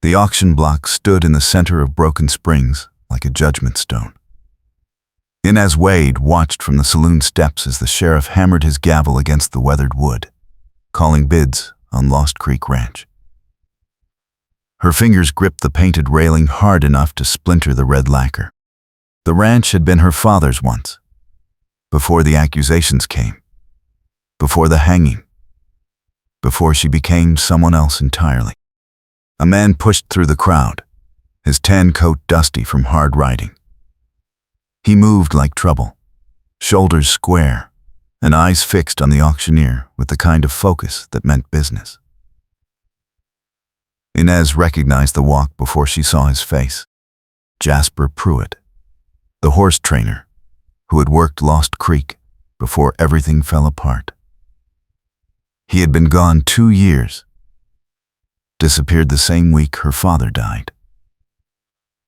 The auction block stood in the center of Broken Springs like a judgment stone. Inez Wade watched from the saloon steps as the sheriff hammered his gavel against the weathered wood, calling bids on Lost Creek Ranch. Her fingers gripped the painted railing hard enough to splinter the red lacquer. The ranch had been her father's once, before the accusations came, before the hanging, before she became someone else entirely. A man pushed through the crowd, his tan coat dusty from hard riding. He moved like trouble, shoulders square, and eyes fixed on the auctioneer with the kind of focus that meant business. Inez recognized the walk before she saw his face. Jasper Pruitt, the horse trainer who had worked Lost Creek before everything fell apart. He had been gone 2 years, disappeared the same week her father died.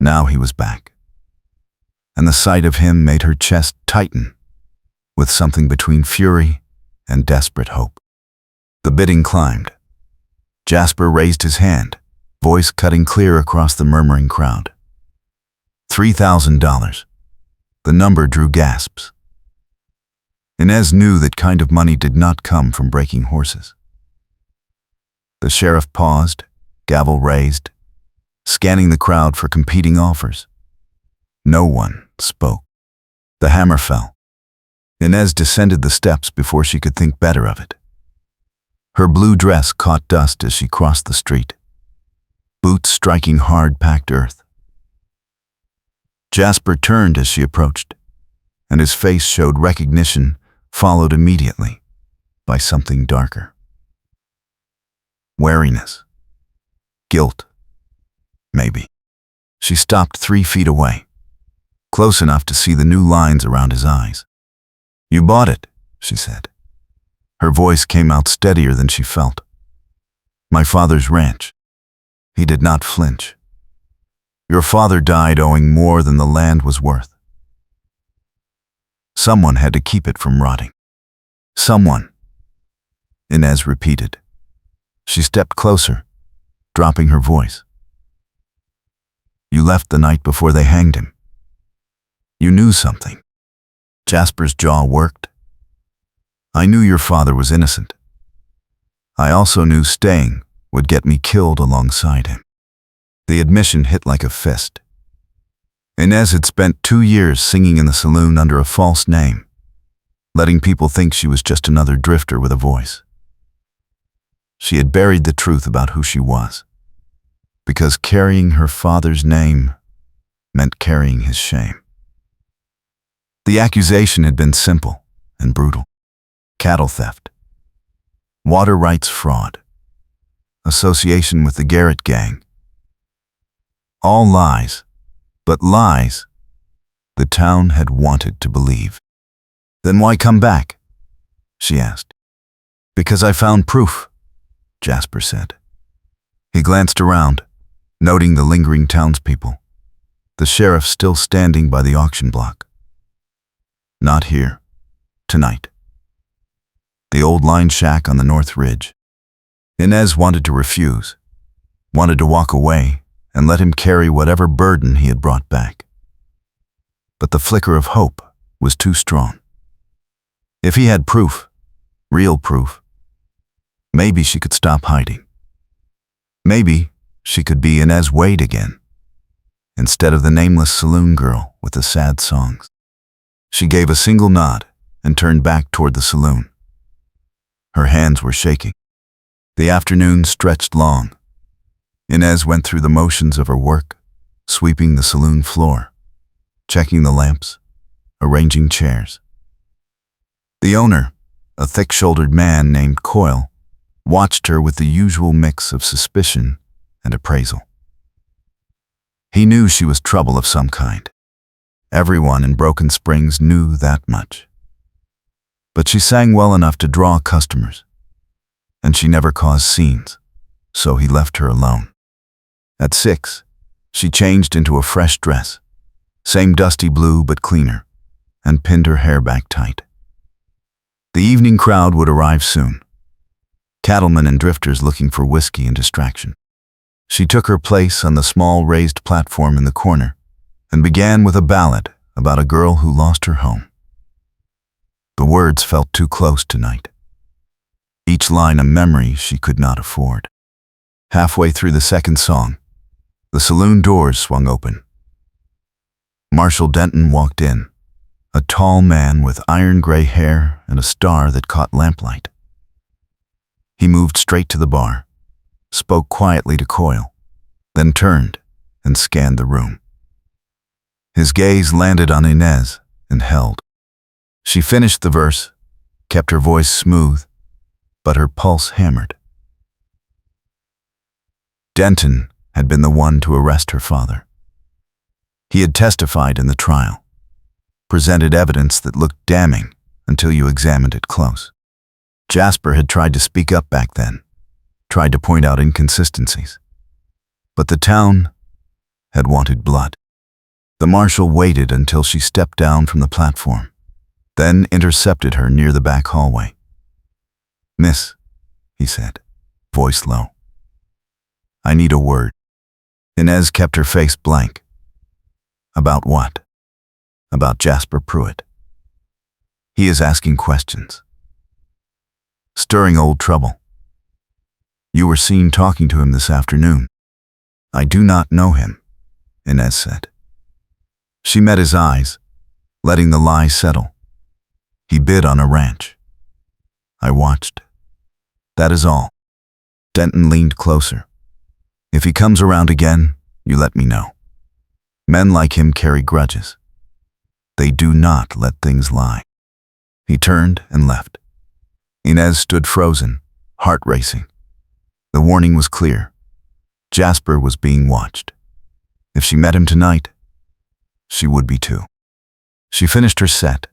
Now he was back, and the sight of him made her chest tighten with something between fury and desperate hope. The bidding climbed. Jasper raised his hand, voice cutting clear across the murmuring crowd. $3,000. The number drew gasps. Inez knew that kind of money did not come from breaking horses. The sheriff paused, gavel raised, scanning the crowd for competing offers. No one spoke. The hammer fell. Inez descended the steps before she could think better of it. Her blue dress caught dust as she crossed the street, boots striking hard-packed earth. Jasper turned as she approached, and his face showed recognition, followed immediately by something darker. Wariness. Guilt. Maybe. She stopped 3 feet away, close enough to see the new lines around his eyes. "You bought it," she said. Her voice came out steadier than she felt. "My father's ranch." He did not flinch. "Your father died owing more than the land was worth. Someone had to keep it from rotting." "Someone," Inez repeated. She stepped closer, dropping her voice. "You left the night before they hanged him. You knew something." Jasper's jaw worked. "I knew your father was innocent. I also knew staying would get me killed alongside him." The admission hit like a fist. Inez had spent 2 years singing in the saloon under a false name, letting people think she was just another drifter with a voice. She had buried the truth about who she was, because carrying her father's name meant carrying his shame. The accusation had been simple and brutal. Cattle theft, water rights fraud, association with the Garrett gang. All lies, but lies the town had wanted to believe. "Then why come back?" she asked. "Because I found proof," Jasper said. He glanced around, noting the lingering townspeople, the sheriff still standing by the auction block. "Not here. Tonight." The old line shack on the North Ridge. Inez wanted to refuse, wanted to walk away and let him carry whatever burden he had brought back. But the flicker of hope was too strong. If he had proof, real proof, maybe she could stop hiding. Maybe she could be Inez Wade again, instead of the nameless saloon girl with the sad songs. She gave a single nod and turned back toward the saloon. Her hands were shaking. The afternoon stretched long. Inez went through the motions of her work, sweeping the saloon floor, checking the lamps, arranging chairs. The owner, a thick-shouldered man named Coyle, watched her with the usual mix of suspicion and appraisal. He knew she was trouble of some kind. Everyone in Broken Springs knew that much. But she sang well enough to draw customers, and she never caused scenes, so he left her alone. At 6, she changed into a fresh dress, same dusty blue but cleaner, and pinned her hair back tight. The evening crowd would arrive soon, cattlemen and drifters looking for whiskey and distraction. She took her place on the small raised platform in the corner and began with a ballad about a girl who lost her home. The words felt too close tonight. Each line a memory she could not afford. Halfway through the second song, the saloon doors swung open. Marshall Denton walked in, a tall man with iron-gray hair and a star that caught lamplight. He moved straight to the bar, spoke quietly to Coyle, then turned and scanned the room. His gaze landed on Inez and held. She finished the verse, kept her voice smooth, but her pulse hammered. Denton had been the one to arrest her father. He had testified in the trial, presented evidence that looked damning until you examined it close. Jasper had tried to speak up back then, tried to point out inconsistencies. But the town had wanted blood. The marshal waited until she stepped down from the platform, then intercepted her near the back hallway. "Miss," he said, voice low. "I need a word." Inez kept her face blank. "About what?" "About Jasper Pruitt. He is asking questions. Stirring old trouble. You were seen talking to him this afternoon." "I do not know him," Inez said. She met his eyes, letting the lie settle. "He bid on a ranch. I watched. That is all." Denton leaned closer. "If he comes around again, you let me know. Men like him carry grudges. They do not let things lie." He turned and left. Inez stood frozen, heart racing. The warning was clear. Jasper was being watched. If she met him tonight, she would be too. She finished her set,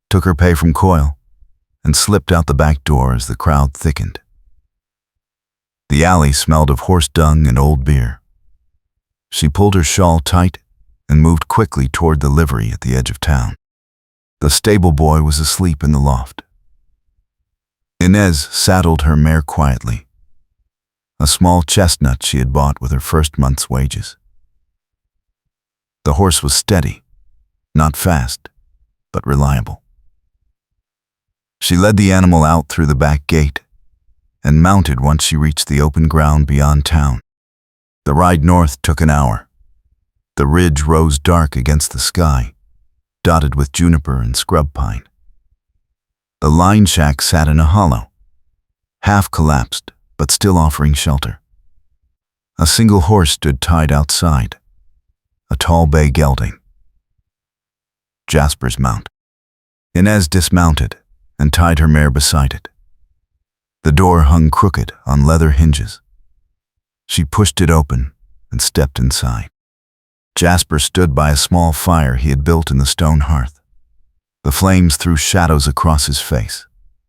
took her pay from Coyle, and slipped out the back door as the crowd thickened. The alley smelled of horse dung and old beer. She pulled her shawl tight and moved quickly toward the livery at the edge of town. The stable boy was asleep in the loft. Inez saddled her mare quietly, a small chestnut she had bought with her first month's wages. The horse was steady, not fast, but reliable. She led the animal out through the back gate and mounted once she reached the open ground beyond town. The ride north took an hour. The ridge rose dark against the sky, dotted with juniper and scrub pine. The line shack sat in a hollow, half collapsed but still offering shelter. A single horse stood tied outside, a tall bay gelding. Jasper's mount. Inez dismounted and tied her mare beside it. The door hung crooked on leather hinges. She pushed it open and stepped inside. Jasper stood by a small fire he had built in the stone hearth. The flames threw shadows across his face,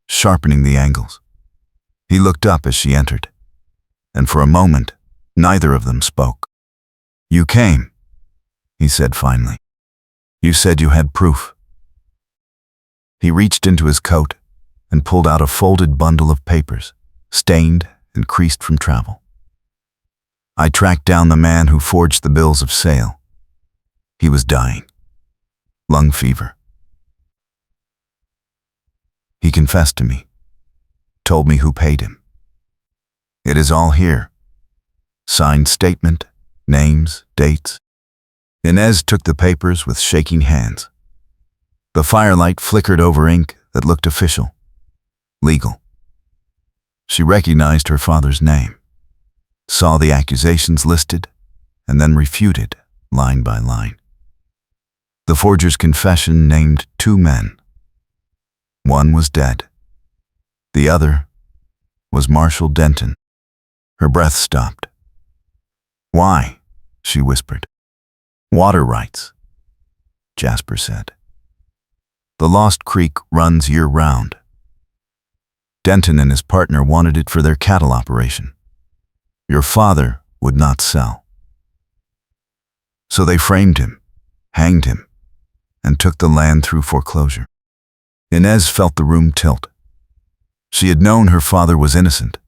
sharpening the angles. He looked up as she entered, and for a moment, neither of them spoke. "You came," he said finally. "You said you had proof." He reached into his coat and pulled out a folded bundle of papers, stained and creased from travel. "I tracked down the man who forged the bills of sale. He was dying. Lung fever. He confessed to me, told me who paid him. It is all here. Signed statement, names, dates." Inez took the papers with shaking hands. The firelight flickered over ink that looked official, legal. She recognized her father's name, saw the accusations listed, and then refuted line by line. The forger's confession named 2 men. One was dead. The other was Marshall Denton. Her breath stopped. "Why?" she whispered. "Water rights," Jasper said. "The Lost Creek runs year-round. Denton and his partner wanted it for their cattle operation. Your father would not sell. So they framed him, hanged him, and took the land through foreclosure." Inez felt the room tilt. She had known her father was innocent.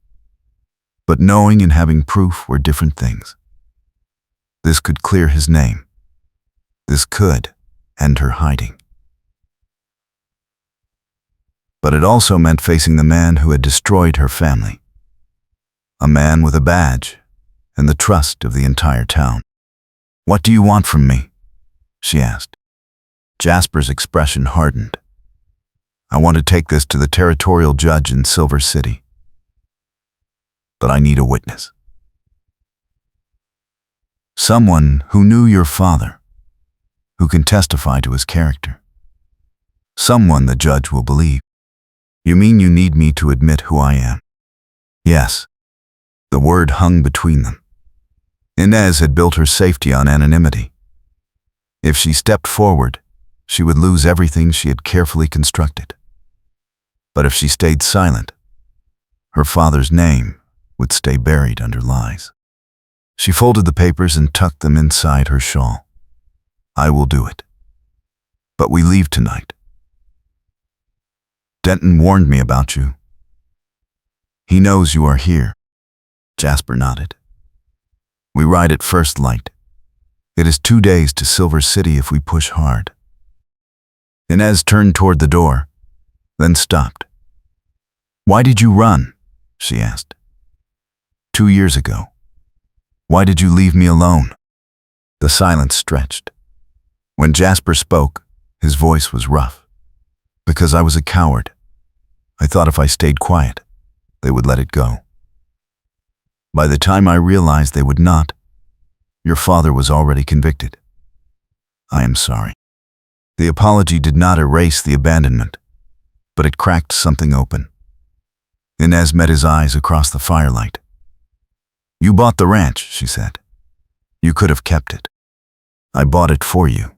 But knowing and having proof were different things. This could clear his name. This could end her hiding. But it also meant facing the man who had destroyed her family. A man with a badge and the trust of the entire town. "What do you want from me?" she asked. Jasper's expression hardened. "I want to take this to the territorial judge in Silver City. But I need a witness. Someone who knew your father, who can testify to his character. Someone the judge will believe." "You mean you need me to admit who I am?" "Yes." The word hung between them. Inez had built her safety on anonymity. If she stepped forward, she would lose everything she had carefully constructed. But if she stayed silent, her father's name would stay buried under lies. She folded the papers and tucked them inside her shawl. "I will do it. But we leave tonight. Denton warned me about you. He knows you are here." Jasper nodded. "We ride at first light. It is 2 days to Silver City if we push hard." Inez turned toward the door, then stopped. "Why did you run?" she asked. 2 years ago. Why did you leave me alone?" The silence stretched. When Jasper spoke, his voice was rough. "Because I was a coward. I thought if I stayed quiet, they would let it go. By the time I realized they would not, your father was already convicted. I am sorry." The apology did not erase the abandonment, but it cracked something open. Inez met his eyes across the firelight. "You bought the ranch," she said. "You could have kept it." "I bought it for you,"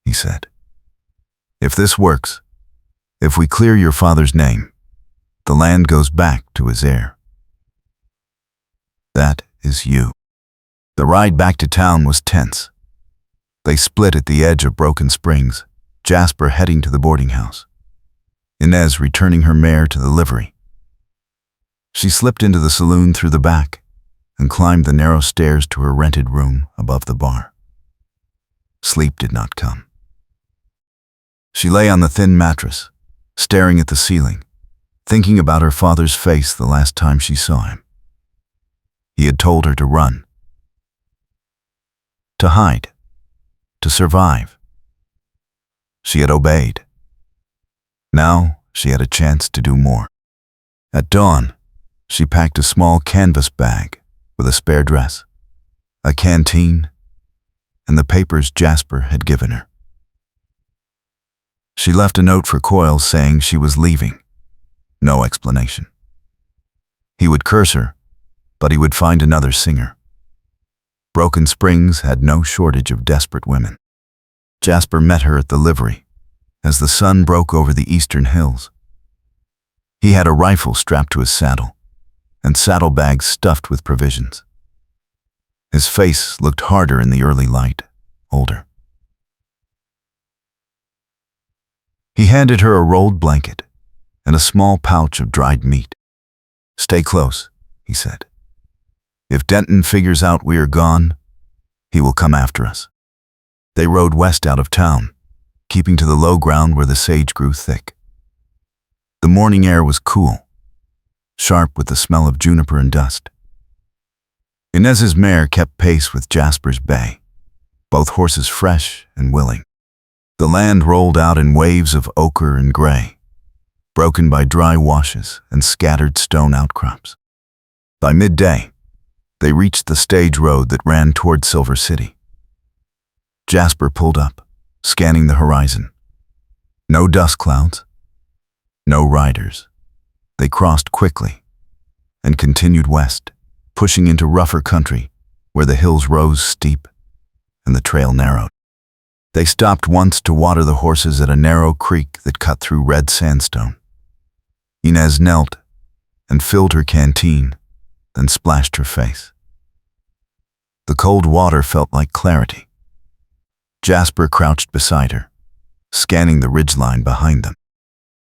he said. "If this works, if we clear your father's name, the land goes back to his heir. That is you." The ride back to town was tense. They split at the edge of Broken Springs, Jasper heading to the boarding house, Inez returning her mare to the livery. She slipped into the saloon through the back and climbed the narrow stairs to her rented room above the bar. Sleep did not come. She lay on the thin mattress, staring at the ceiling, thinking about her father's face the last time she saw him. He had told her to run, to hide, to survive. She had obeyed. Now she had a chance to do more. At dawn, she packed a small canvas bag with a spare dress, a canteen, and the papers Jasper had given her. She left a note for Coyle saying she was leaving. No explanation. He would curse her, but he would find another singer. Broken Springs had no shortage of desperate women. Jasper met her at the livery as the sun broke over the eastern hills. He had a rifle strapped to his saddle and saddlebags stuffed with provisions. His face looked harder in the early light, older. He handed her a rolled blanket and a small pouch of dried meat. "Stay close," he said. "If Denton figures out we are gone, he will come after us." They rode west out of town, keeping to the low ground where the sage grew thick. The morning air was cool, sharp with the smell of juniper and dust. Inez's mare kept pace with Jasper's bay, both horses fresh and willing. The land rolled out in waves of ochre and gray, broken by dry washes and scattered stone outcrops. By midday, they reached the stage road that ran toward Silver City. Jasper pulled up, scanning the horizon. No dust clouds, no riders. They crossed quickly and continued west, pushing into rougher country where the hills rose steep and the trail narrowed. They stopped once to water the horses at a narrow creek that cut through red sandstone. Inez knelt and filled her canteen, then splashed her face. The cold water felt like clarity. Jasper crouched beside her, scanning the ridgeline behind them.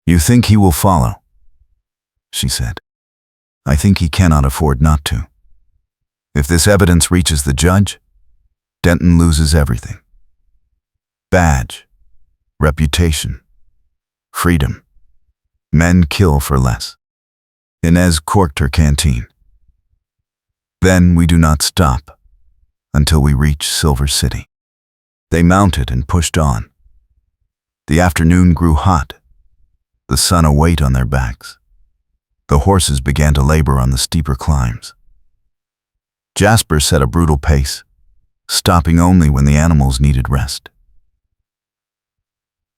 "You think he will follow?" she said. I think he cannot afford not to. If this evidence reaches the judge, Denton loses everything. Badge, reputation, freedom. Men kill for less. Inez corked her canteen. Then we do not stop until we reach Silver City. They mounted and pushed on. The afternoon grew hot, the sun a weight on their backs. The horses began to labor on the steeper climbs. Jasper set a brutal pace, stopping only when the animals needed rest.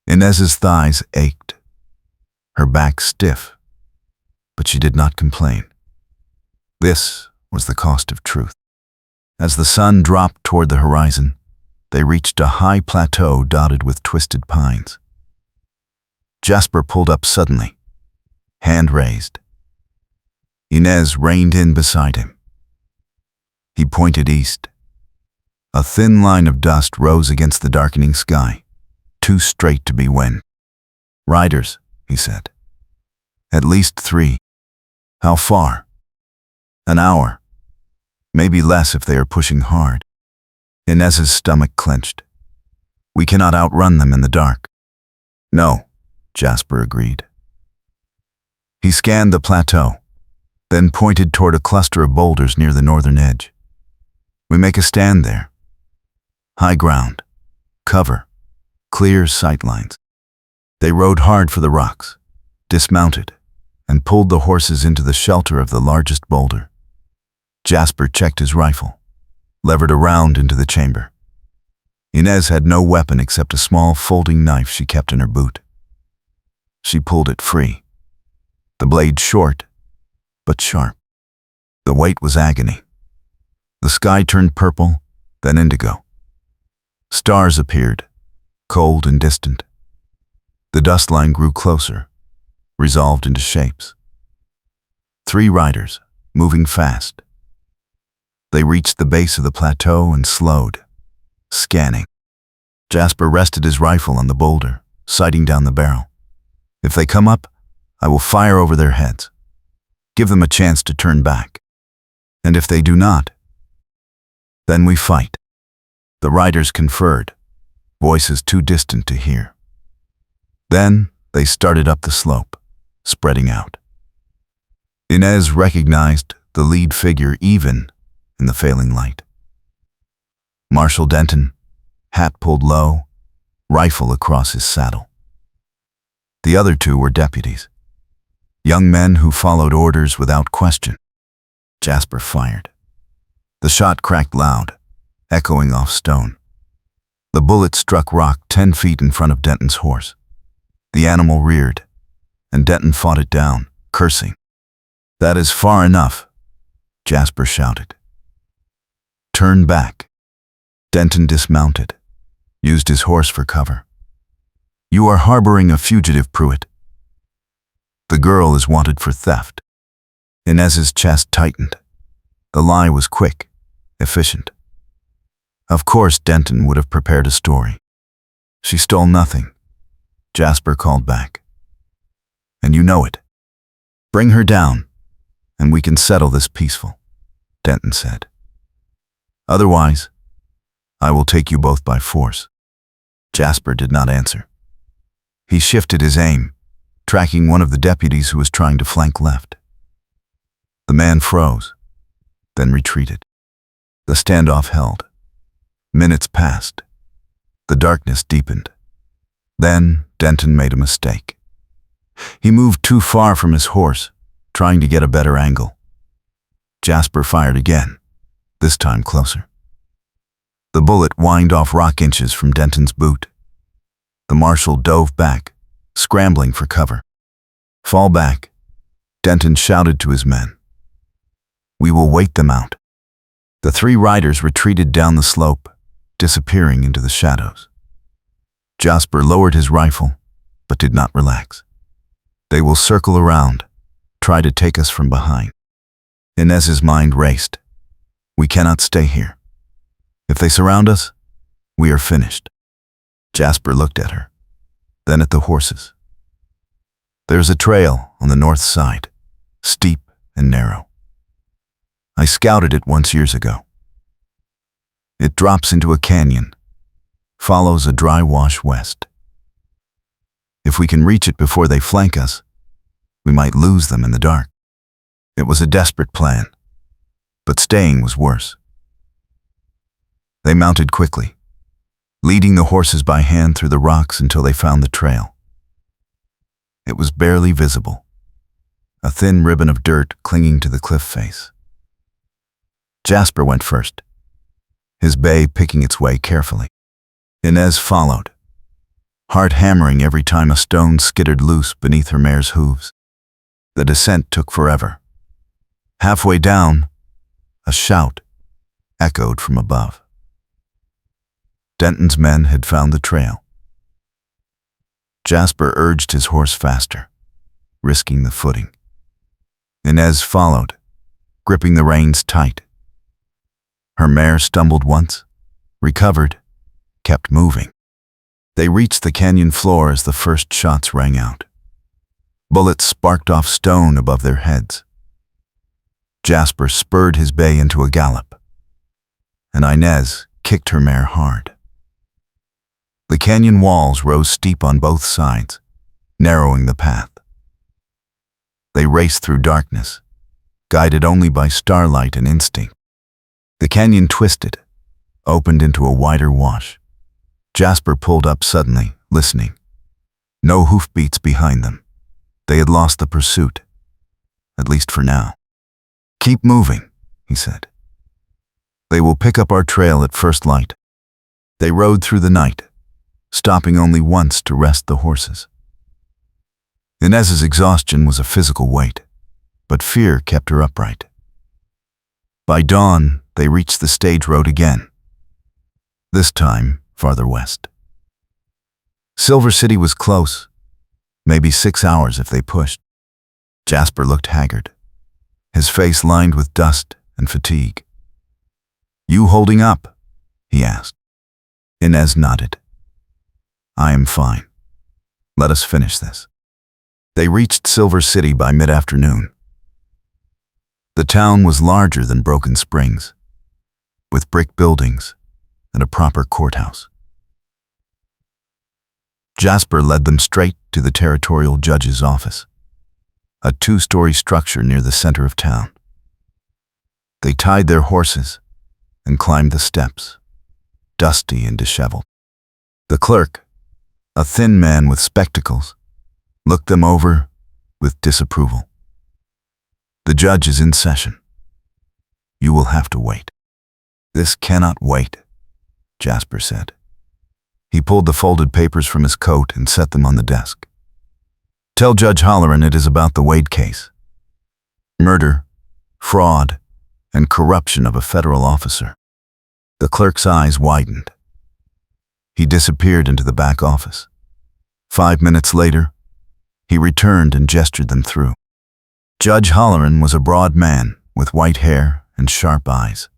Inez's thighs ached, her back stiff, but she did not complain. This was the cost of truth. As the sun dropped toward the horizon, they reached a high plateau dotted with twisted pines. Jasper pulled up suddenly, hand raised. Inez reined in beside him. He pointed east. A thin line of dust rose against the darkening sky, too straight to be wind. Riders, he said. At least 3. How far? An hour. Maybe less if they are pushing hard. Inez's stomach clenched. We cannot outrun them in the dark. No, Jasper agreed. He scanned the plateau, then pointed toward a cluster of boulders near the northern edge. We make a stand there. High ground, cover, clear sight lines. They rode hard for the rocks, dismounted, and pulled the horses into the shelter of the largest boulder. Jasper checked his rifle, levered a round into the chamber. Inez had no weapon except a small folding knife she kept in her boot. She pulled it free, the blade short, but sharp. The weight was agony. The sky turned purple, then indigo. Stars appeared, cold and distant. The dust line grew closer, resolved into shapes. 3 riders, moving fast. They reached the base of the plateau and slowed, scanning. Jasper rested his rifle on the boulder, sighting down the barrel. If they come up, I will fire over their heads. Give them a chance to turn back. And if they do not, then we fight. The riders conferred, voices too distant to hear. Then they started up the slope, spreading out. Inez recognized the lead figure even in the failing light. Marshal Denton, hat pulled low, rifle across his saddle. The other 2 were deputies, young men who followed orders without question. Jasper fired. The shot cracked loud, echoing off stone. The bullet struck rock 10 feet in front of Denton's horse. The animal reared, and Denton fought it down, cursing. That is far enough, Jasper shouted. Turn back. Denton dismounted, used his horse for cover. You are harboring a fugitive, Pruitt. The girl is wanted for theft. Inez's chest tightened. The lie was quick, efficient. Of course Denton would have prepared a story. She stole nothing, Jasper called back. And you know it. Bring her down, and we can settle this peaceful, Denton said. Otherwise, I will take you both by force. Jasper did not answer. He shifted his aim, tracking one of the deputies who was trying to flank left. The man froze, then retreated. The standoff held. Minutes passed. The darkness deepened. Then Denton made a mistake. He moved too far from his horse, trying to get a better angle. Jasper fired again, this time closer. The bullet whined off rock inches from Denton's boot. The marshal dove back, scrambling for cover. Fall back, Denton shouted to his men. We will wait them out. The 3 riders retreated down the slope, disappearing into the shadows. Jasper lowered his rifle, but did not relax. They will circle around, try to take us from behind. Inez's mind raced. We cannot stay here. If they surround us, we are finished. Jasper looked at her, then at the horses. There's a trail on the north side, steep and narrow. I scouted it once years ago. It drops into a canyon, follows a dry wash west. If we can reach it before they flank us, we might lose them in the dark. It was a desperate plan, but staying was worse. They mounted quickly, leading the horses by hand through the rocks until they found the trail. It was barely visible, a thin ribbon of dirt clinging to the cliff face. Jasper went first, his bay picking its way carefully. Inez followed, heart hammering every time a stone skittered loose beneath her mare's hooves. The descent took forever. Halfway down, a shout echoed from above. Denton's men had found the trail. Jasper urged his horse faster, risking the footing. Inez followed, gripping the reins tight. Her mare stumbled once, recovered, kept moving. They reached the canyon floor as the first shots rang out. Bullets sparked off stone above their heads. Jasper spurred his bay into a gallop, and Inez kicked her mare hard. The canyon walls rose steep on both sides, narrowing the path. They raced through darkness, guided only by starlight and instinct. The canyon twisted, opened into a wider wash. Jasper pulled up suddenly, listening. No hoofbeats behind them. They had lost the pursuit, at least for now. "Keep moving," he said. "They will pick up our trail at first light." They rode through the night, stopping only once to rest the horses. Inez's exhaustion was a physical weight, but fear kept her upright. By dawn, they reached the stage road again, this time farther west. Silver City was close, maybe 6 hours if they pushed. Jasper looked haggard, his face lined with dust and fatigue. "You holding up?" he asked. Inez nodded. "I am fine. Let us finish this." They reached Silver City by mid-afternoon. The town was larger than Broken Springs, with brick buildings and a proper courthouse. Jasper led them straight to the territorial judge's office, a 2-story structure near the center of town. They tied their horses and climbed the steps, dusty and disheveled. The clerk, a thin man with spectacles, looked them over with disapproval. "The judge is in session. You will have to wait." "This cannot wait," Jasper said. He pulled the folded papers from his coat and set them on the desk. "Tell Judge Halloran it is about the Wade case. Murder, fraud, and corruption of a federal officer." The clerk's eyes widened. He disappeared into the back office. 5 minutes later, he returned and gestured them through. Judge Halloran was a broad man with white hair and sharp eyes.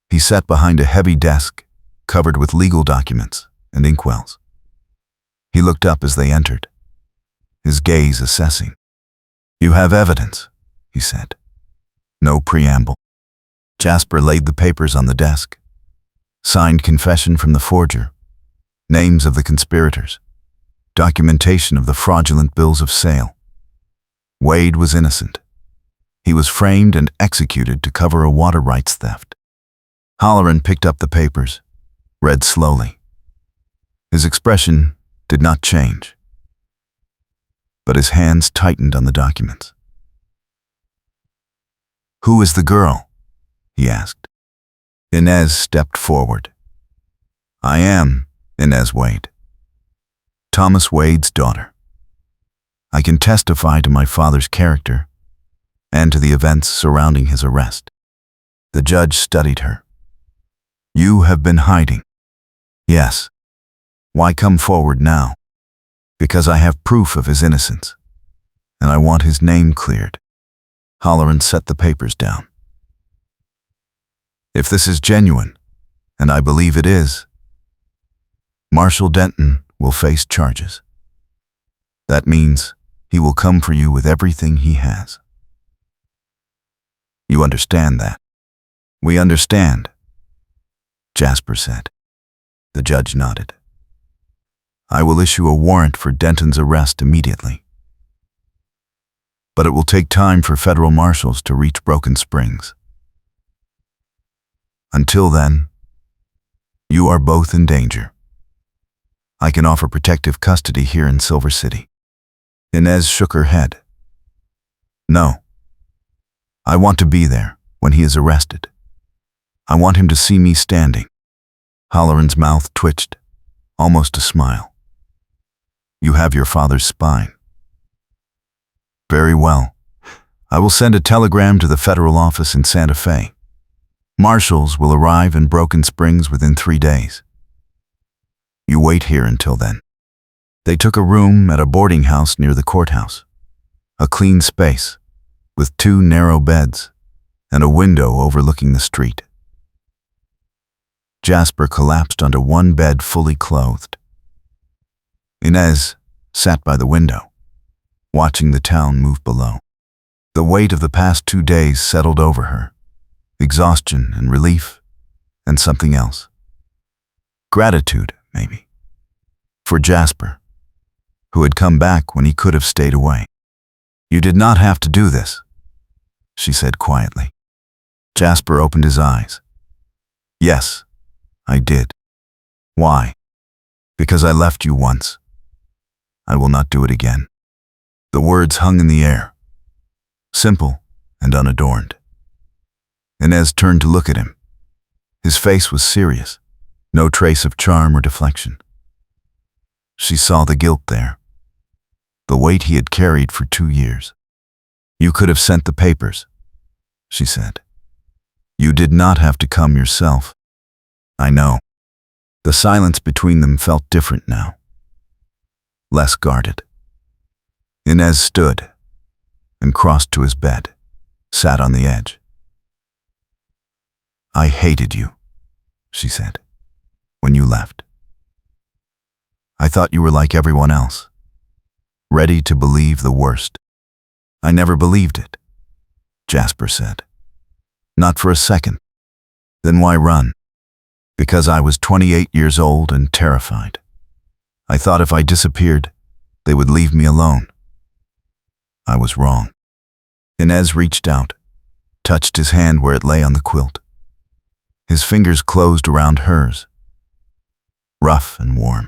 He sat behind a heavy desk covered with legal documents and inkwells. He looked up as they entered, his gaze assessing. "You have evidence," he said. No preamble. Jasper laid the papers on the desk. Signed confession from the forger, names of the conspirators, documentation of the fraudulent bills of sale. Wade was innocent. He was framed and executed to cover a water rights theft. Halloran picked up the papers, read slowly. His expression did not change, but his hands tightened on the documents. "Who is the girl?" he asked. Inez stepped forward. "I am Inez Wade, Thomas Wade's daughter. I can testify to my father's character and to the events surrounding his arrest." The judge studied her. "You have been hiding." "Yes." "Why come forward now?" "Because I have proof of his innocence, and I want his name cleared." Halloran set the papers down. "If this is genuine, and I believe it is, Marshal Denton will face charges. That means he will come for you with everything he has." You understand that? We understand, Jasper said. The judge nodded. I will issue a warrant for Denton's arrest immediately. But it will take time for federal marshals to reach Broken Springs. Until then, you are both in danger. I can offer protective custody here in Silver City. Inez shook her head. No. I want to be there when he is arrested. I want him to see me standing. Halloran's mouth twitched, almost a smile. You have your father's spine. Very well. I will send a telegram to the federal office in Santa Fe. Marshals will arrive in Broken Springs within 3 days. You wait here until then. They took a room at a boarding house near the courthouse. A clean space, with 2 narrow beds and a window overlooking the street. Jasper collapsed onto one bed fully clothed. Inez sat by the window, watching the town move below. The weight of the past 2 days settled over her. Exhaustion and relief, and something else. Gratitude, maybe. For Jasper, who had come back when he could have stayed away. You did not have to do this, she said quietly. Jasper opened his eyes. Yes, I did. Why? Because I left you once. I will not do it again. The words hung in the air, simple and unadorned. Inez turned to look at him. His face was serious, no trace of charm or deflection. She saw the guilt there, the weight he had carried for 2 years. You could have sent the papers, she said. You did not have to come yourself. I know. The silence between them felt different now, less guarded. Inez stood and crossed to his bed, sat on the edge. I hated you, she said, when you left. I thought you were like everyone else, ready to believe the worst. I never believed it, Jasper said. Not for a second. Then why run? Because I was 28 years old and terrified. I thought if I disappeared, they would leave me alone. I was wrong. Inez reached out, touched his hand where it lay on the quilt. His fingers closed around hers, rough and warm.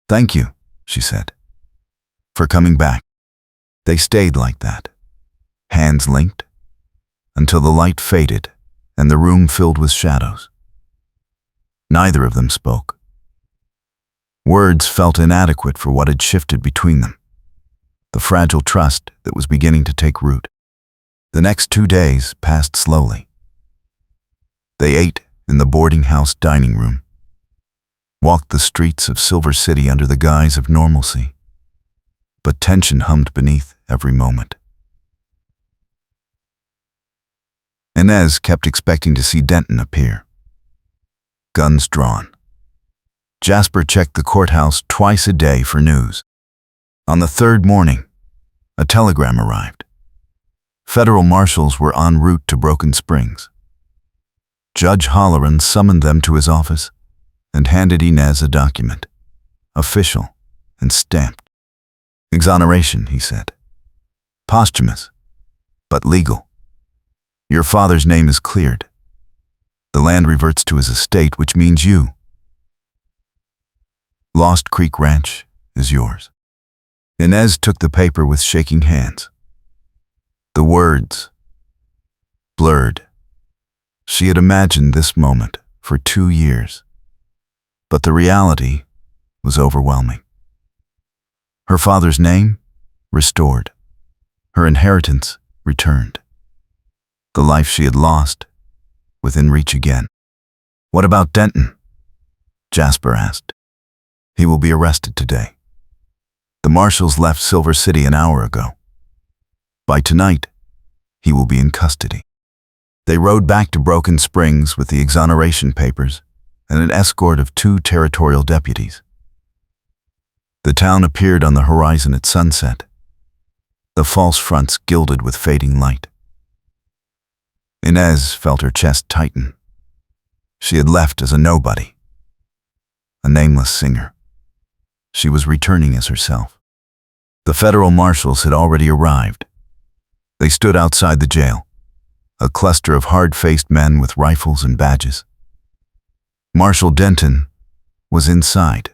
Thank you, she said, for coming back. They stayed like that, hands linked, until the light faded and the room filled with shadows. Neither of them spoke. Words felt inadequate for what had shifted between them, the fragile trust that was beginning to take root. The next 2 days passed slowly. They ate in the boarding house dining room, walked the streets of Silver City under the guise of normalcy, but tension hummed beneath every moment. Inez kept expecting to see Denton appear, guns drawn. Jasper checked the courthouse twice a day for news. On the 3rd morning, a telegram arrived. Federal marshals were en route to Broken Springs. Judge Halloran summoned them to his office and handed Inez a document, official and stamped. Exoneration, he said. Posthumous, but legal. Your father's name is cleared. The land reverts to his estate, which means you. Lost Creek Ranch is yours. Inez took the paper with shaking hands. The words blurred. She had imagined this moment for 2 years, but the reality was overwhelming. Her father's name restored. Her inheritance returned. The life she had lost within reach again. What about Denton? Jasper asked. He will be arrested today. The marshals left Silver City an hour ago. By tonight, he will be in custody. They rode back to Broken Springs with the exoneration papers and an escort of 2 territorial deputies. The town appeared on the horizon at sunset, the false fronts gilded with fading light. Inez felt her chest tighten. She had left as a nobody, a nameless singer. She was returning as herself. The federal marshals had already arrived. They stood outside the jail, a cluster of hard-faced men with rifles and badges. Marshal Denton was inside,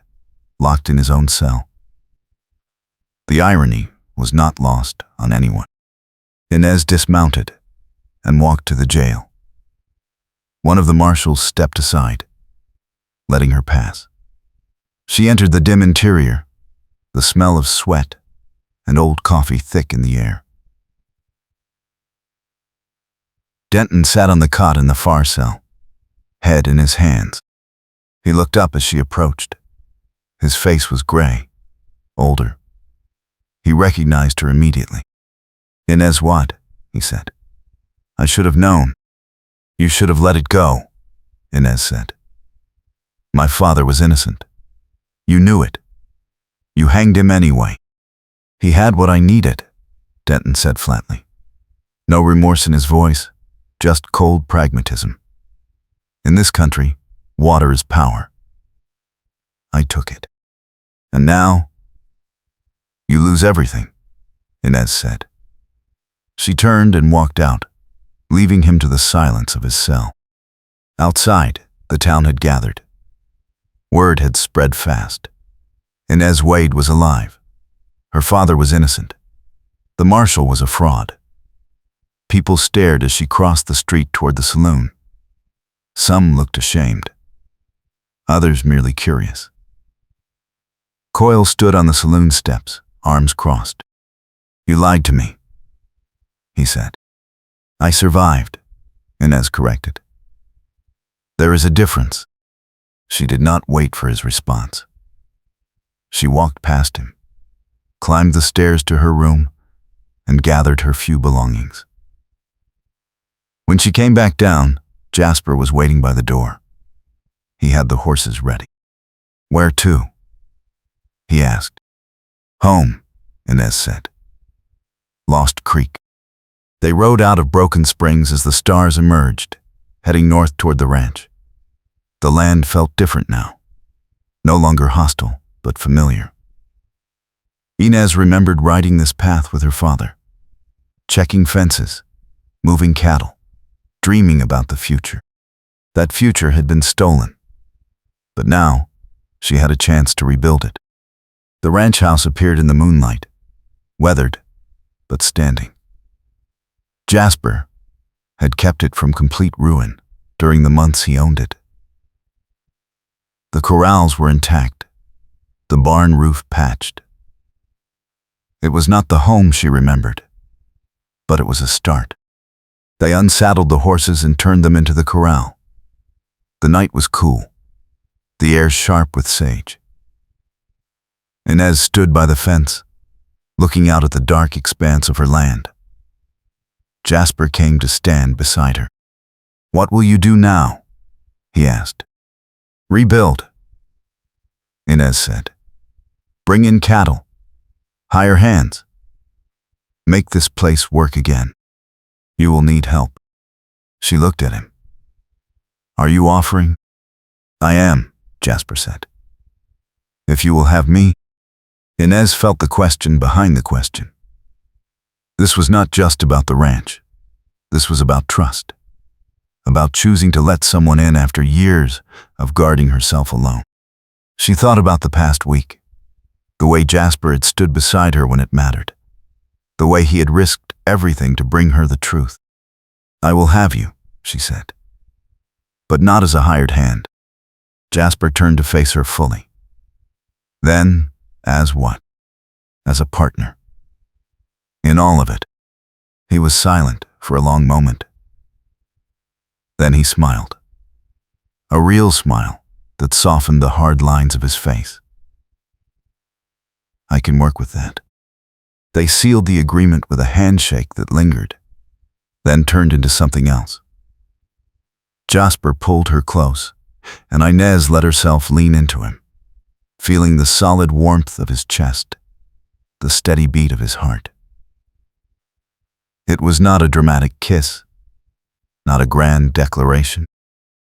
locked in his own cell. The irony was not lost on anyone. Inez dismounted and walked to the jail. One of the marshals stepped aside, letting her pass. She entered the dim interior, the smell of sweat and old coffee thick in the air. Denton sat on the cot in the far cell, head in his hands. He looked up as she approached. His face was gray, older. He recognized her immediately. "Inez what?" he said. "I should have known." "You should have let it go," Inez said. "My father was innocent. You knew it. You hanged him anyway." "He had what I needed," Denton said flatly. No remorse in his voice, just cold pragmatism. "In this country, water is power. I took it. And now, you lose everything," Inez said. She turned and walked out, leaving him to the silence of his cell. Outside, the town had gathered. Word had spread fast. Inez Wade was alive. Her father was innocent. The marshal was a fraud. People stared as she crossed the street toward the saloon. Some looked ashamed. Others merely curious. Coyle stood on the saloon steps, arms crossed. "You lied to me," he said. "I survived," Inez corrected. "There is a difference." She did not wait for his response. She walked past him, climbed the stairs to her room, and gathered her few belongings. When she came back down, Jasper was waiting by the door. He had the horses ready. "Where to?" he asked. "Home," Inez said. Lost Creek. They rode out of Broken Springs as the stars emerged, heading north toward the ranch. The land felt different now, no longer hostile, but familiar. Inez remembered riding this path with her father, checking fences, moving cattle, dreaming about the future. That future had been stolen, but now she had a chance to rebuild it. The ranch house appeared in the moonlight, weathered, but standing. Jasper had kept it from complete ruin during the months he owned it. The corrals were intact, the barn roof patched. It was not the home she remembered, but it was a start. They unsaddled the horses and turned them into the corral. The night was cool, the air sharp with sage. Inez stood by the fence, looking out at the dark expanse of her land. Jasper came to stand beside her. "What will you do now?" he asked. "Rebuild," Inez said. "Bring in cattle, hire hands. Make this place work again. You will need help." She looked at him. "Are you offering?" "I am," Jasper said. "If you will have me?" Inez felt the question behind the question. This was not just about the ranch. This was about trust, about choosing to let someone in after years of guarding herself alone. She thought about the past week, the way Jasper had stood beside her when it mattered, the way he had risked everything to bring her the truth. "I will have you," she said, "but not as a hired hand." Jasper turned to face her fully. Then, as what? As a partner. In all of it. He was silent for a long moment. Then he smiled. A real smile that softened the hard lines of his face. "I can work with that." They sealed the agreement with a handshake that lingered, then turned into something else. Jasper pulled her close, and Inez let herself lean into him, feeling the solid warmth of his chest, the steady beat of his heart. It was not a dramatic kiss, not a grand declaration.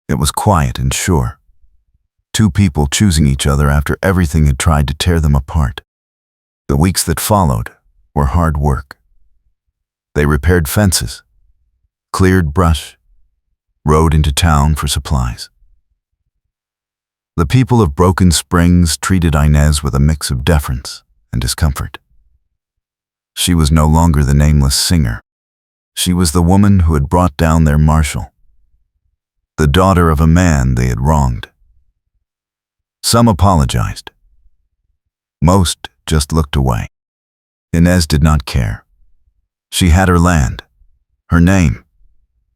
It was quiet and sure. Two people choosing each other after everything had tried to tear them apart. The weeks that followed were hard work. They repaired fences, cleared brush, rode into town for supplies. The people of Broken Springs treated Inez with a mix of deference and discomfort. She was no longer the nameless singer. She was the woman who had brought down their marshal, the daughter of a man they had wronged. Some apologized. Most just looked away. Inez did not care. She had her land, her name,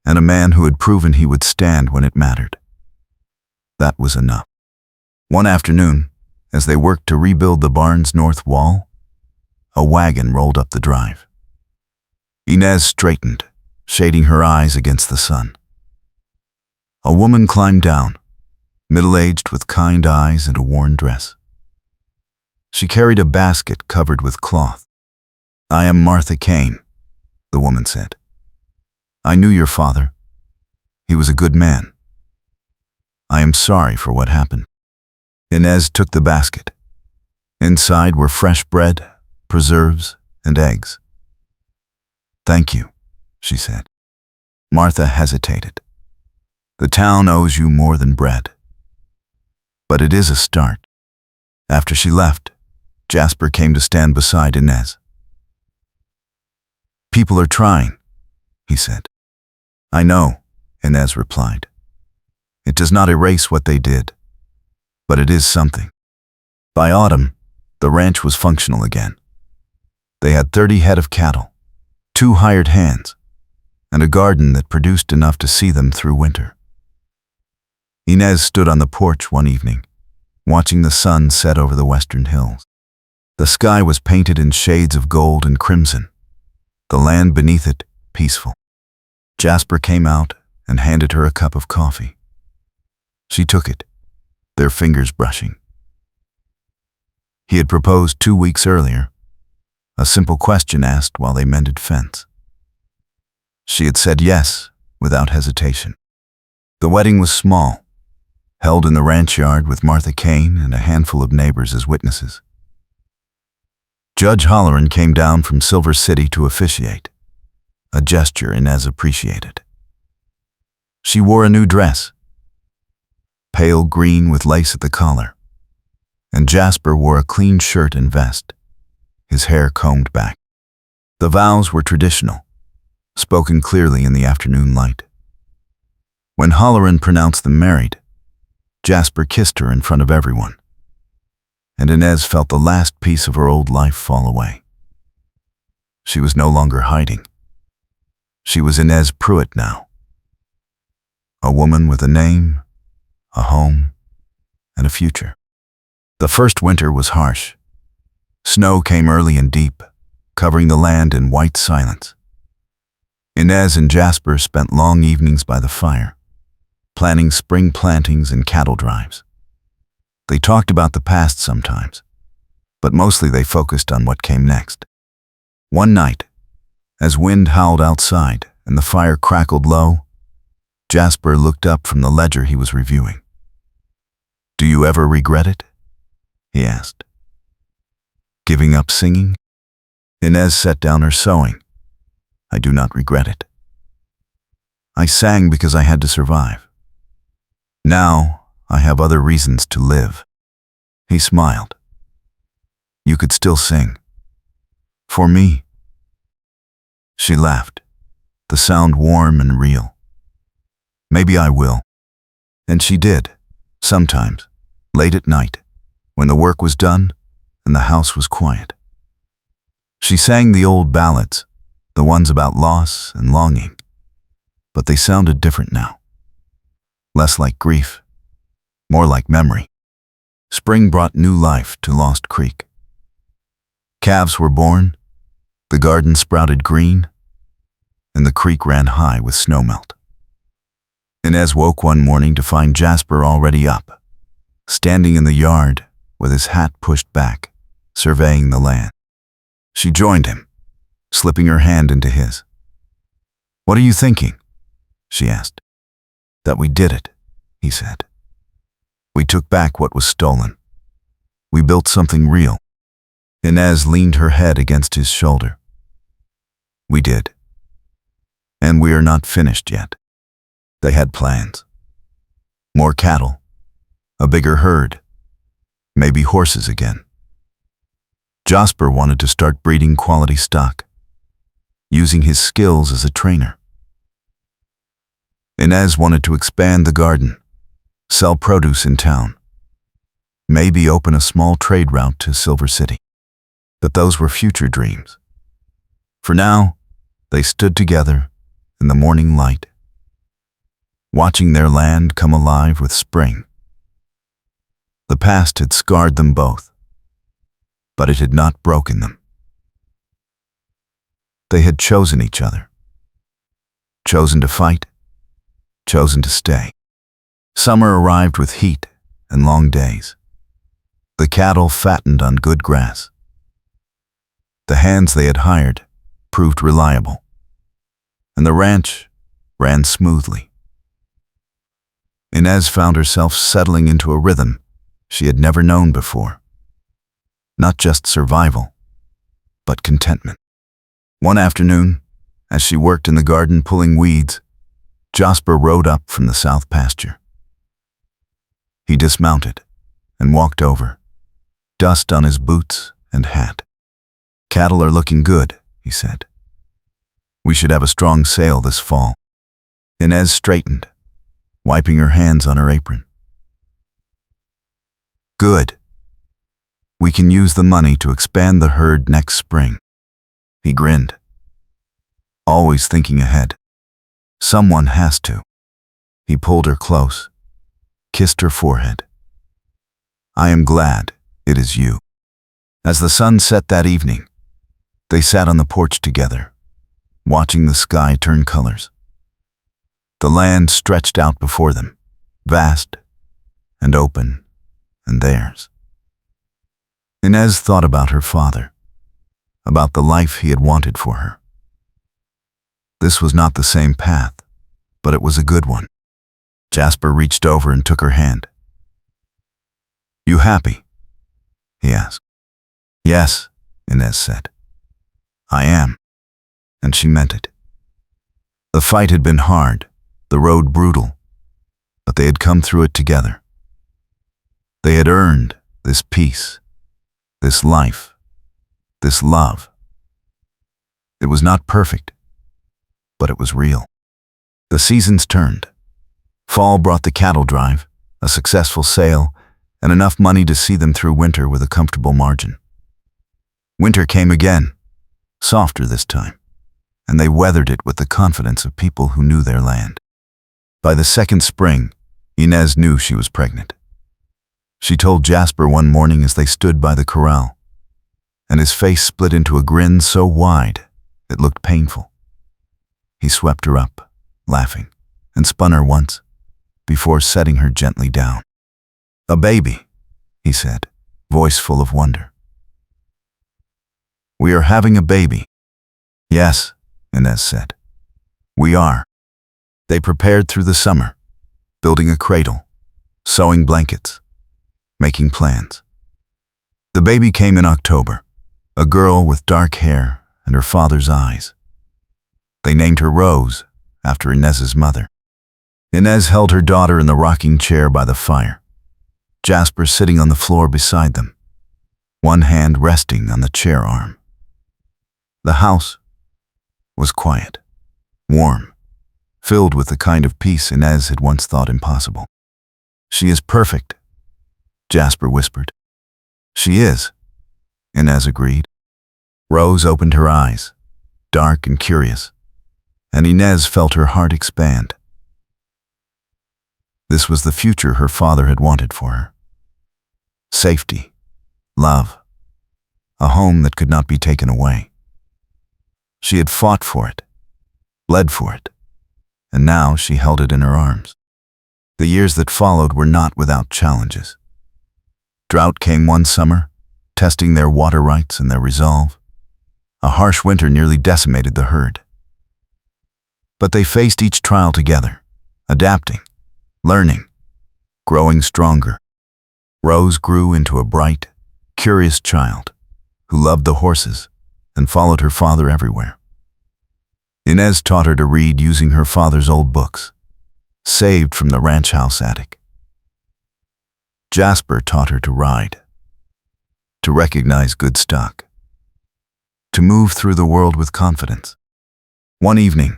and a man who had proven he would stand when it mattered. That was enough. One afternoon, as they worked to rebuild the barn's north wall, a wagon rolled up the drive. Inez straightened, shading her eyes against the sun. A woman climbed down, middle-aged with kind eyes and a worn dress. She carried a basket covered with cloth. "I am Martha Kane," the woman said. "I knew your father. He was a good man. I am sorry for what happened." Inez took the basket. Inside were fresh bread, preserves, and eggs. "Thank you," she said. Martha hesitated. "The town owes you more than bread. But it is a start." After she left, Jasper came to stand beside Inez. "People are trying," he said. "I know," Inez replied. "It does not erase what they did, but it is something." By autumn, the ranch was functional again. They had 30 head of cattle, 2 hired hands, and a garden that produced enough to see them through winter. Inez stood on the porch one evening, watching the sun set over the western hills. The sky was painted in shades of gold and crimson, the land beneath it peaceful. Jasper came out and handed her a cup of coffee. She took it, their fingers brushing. He had proposed 2 weeks earlier, a simple question asked while they mended fence. She had said yes, without hesitation. The wedding was small, held in the ranch yard with Martha Kane and a handful of neighbors as witnesses. Judge Halloran came down from Silver City to officiate, a gesture Inez appreciated. She wore a new dress, pale green with lace at the collar, and Jasper wore a clean shirt and vest, his hair combed back. The vows were traditional, spoken clearly in the afternoon light. When Halloran pronounced them married, Jasper kissed her in front of everyone, and Inez felt the last piece of her old life fall away. She was no longer hiding. She was Inez Pruitt now, a woman with a name, a home, and a future. The first winter was harsh. Snow came early and deep, covering the land in white silence. Inez and Jasper spent long evenings by the fire, planning spring plantings and cattle drives. They talked about the past sometimes, but mostly they focused on what came next. One night, as wind howled outside and the fire crackled low, Jasper looked up from the ledger he was reviewing. "Do you ever regret it?" he asked. "Giving up singing?" Inez set down her sewing. "I do not regret it. I sang because I had to survive. Now I have other reasons to live." He smiled. "You could still sing. For me." She laughed, the sound warm and real. "Maybe I will." And she did, sometimes, late at night, when the work was done and the house was quiet. She sang the old ballads, the ones about loss and longing, but they sounded different now. Less like grief, more like memory. Spring brought new life to Lost Creek. Calves were born, the garden sprouted green, and the creek ran high with snowmelt. Inez woke one morning to find Jasper already up, standing in the yard with his hat pushed back, surveying the land. She joined him, slipping her hand into his. "What are you thinking?" she asked. That we did it, he said. We took back what was stolen. We built something real. Inez leaned her head against his shoulder. We did. And we are not finished yet. They had plans. More cattle, a bigger herd, maybe horses again. Jasper wanted to start breeding quality stock, using his skills as a trainer. Inez wanted to expand the garden, sell produce in town, maybe open a small trade route to Silver City. But those were future dreams. For now, they stood together in the morning light, watching their land come alive with spring. The past had scarred them both, but it had not broken them. They had chosen each other, chosen to fight, chosen to stay. Summer arrived with heat and long days. The cattle fattened on good grass. The hands they had hired proved reliable, and the ranch ran smoothly. Inez found herself settling into a rhythm she had never known before. Not just survival, but contentment. One afternoon, as she worked in the garden pulling weeds, Jasper rode up from the south pasture. He dismounted and walked over, dust on his boots and hat. Cattle are looking good, he said. We should have a strong sale this fall. Inez straightened, wiping her hands on her apron. Good. We can use the money to expand the herd next spring. He grinned, always thinking ahead. Someone has to. He pulled her close, kissed her forehead. I am glad it is you. As the sun set that evening, they sat on the porch together, watching the sky turn colors. The land stretched out before them, vast and open and theirs. Inez thought about her father, about the life he had wanted for her. This was not the same path, but it was a good one. Jasper reached over and took her hand. You happy? He asked. Yes, Inez said. I am. And she meant it. The fight had been hard, the road brutal, but they had come through it together. They had earned this peace, this life, this love. It was not perfect, but it was real. The seasons turned. Fall brought the cattle drive, a successful sale, and enough money to see them through winter with a comfortable margin. Winter came again, softer this time, and they weathered it with the confidence of people who knew their land. By the second spring, Inez knew she was pregnant. She told Jasper one morning as they stood by the corral, and his face split into a grin so wide it looked painful. He swept her up, laughing, and spun her once, before setting her gently down. A baby, he said, voice full of wonder. We are having a baby. Yes, Inez said. We are. They prepared through the summer, building a cradle, sewing blankets, making plans. The baby came in October, a girl with dark hair and her father's eyes. They named her Rose, after Inez's mother. Inez held her daughter in the rocking chair by the fire, Jasper sitting on the floor beside them, one hand resting on the chair arm. The house was quiet, warm, filled with the kind of peace Inez had once thought impossible. She is perfect, Jasper whispered. She is, Inez agreed. Rose opened her eyes, dark and curious, and Inez felt her heart expand. This was the future her father had wanted for her. Safety, love, a home that could not be taken away. She had fought for it, bled for it, and now she held it in her arms. The years that followed were not without challenges. Drought came one summer, testing their water rights and their resolve. A harsh winter nearly decimated the herd. But they faced each trial together, adapting, learning, growing stronger. Rose grew into a bright, curious child who loved the horses and followed her father everywhere. Inez taught her to read using her father's old books, saved from the ranch house attic. Jasper taught her to ride, to recognize good stock, to move through the world with confidence. One evening,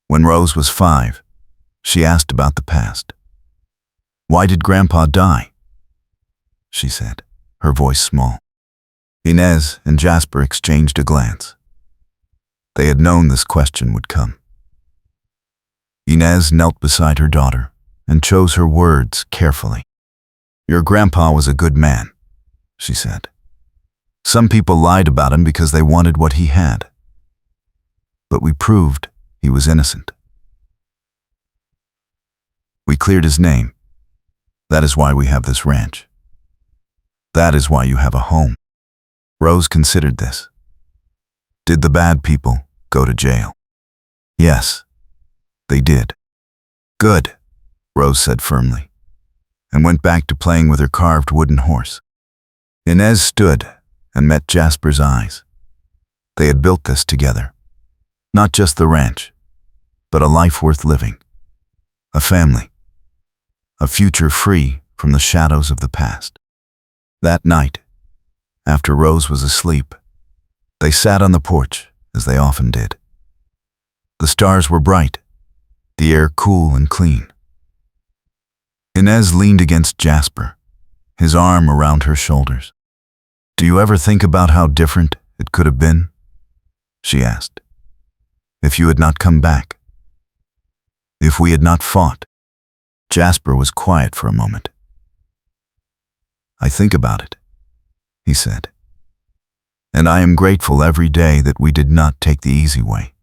when Rose was 5, she asked about the past. "Why did Grandpa die?" she said, her voice small. Inez and Jasper exchanged a glance. They had known this question would come. Inez knelt beside her daughter and chose her words carefully. "Your grandpa was a good man," she said. "Some people lied about him because they wanted what he had. But we proved he was innocent. We cleared his name. That is why we have this ranch. That is why you have a home." Rose considered this. Did the bad people go to jail? Yes, they did. "Good," Rose said firmly, and went back to playing with her carved wooden horse. Inez stood and met Jasper's eyes. They had built this together. Not just the ranch, but a life worth living. A family. A future free from the shadows of the past. That night, after Rose was asleep, they sat on the porch, as they often did. The stars were bright, the air cool and clean. Inez leaned against Jasper, his arm around her shoulders. "Do you ever think about how different it could have been?" she asked. "If you had not come back? If we had not fought?" Jasper was quiet for a moment. "I think about it," he said. "And I am grateful every day that we did not take the easy way.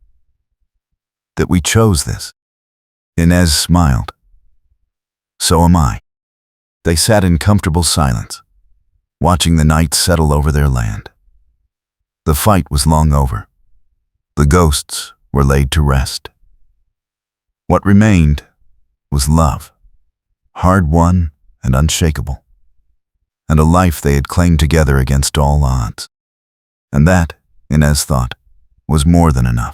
That we chose this." Inez smiled. "So am I." They sat in comfortable silence, watching the night settle over their land. The fight was long over. The ghosts were laid to rest. What remained was love, hard-won and unshakable, and a life they had claimed together against all odds. And that, Inez thought, was more than enough.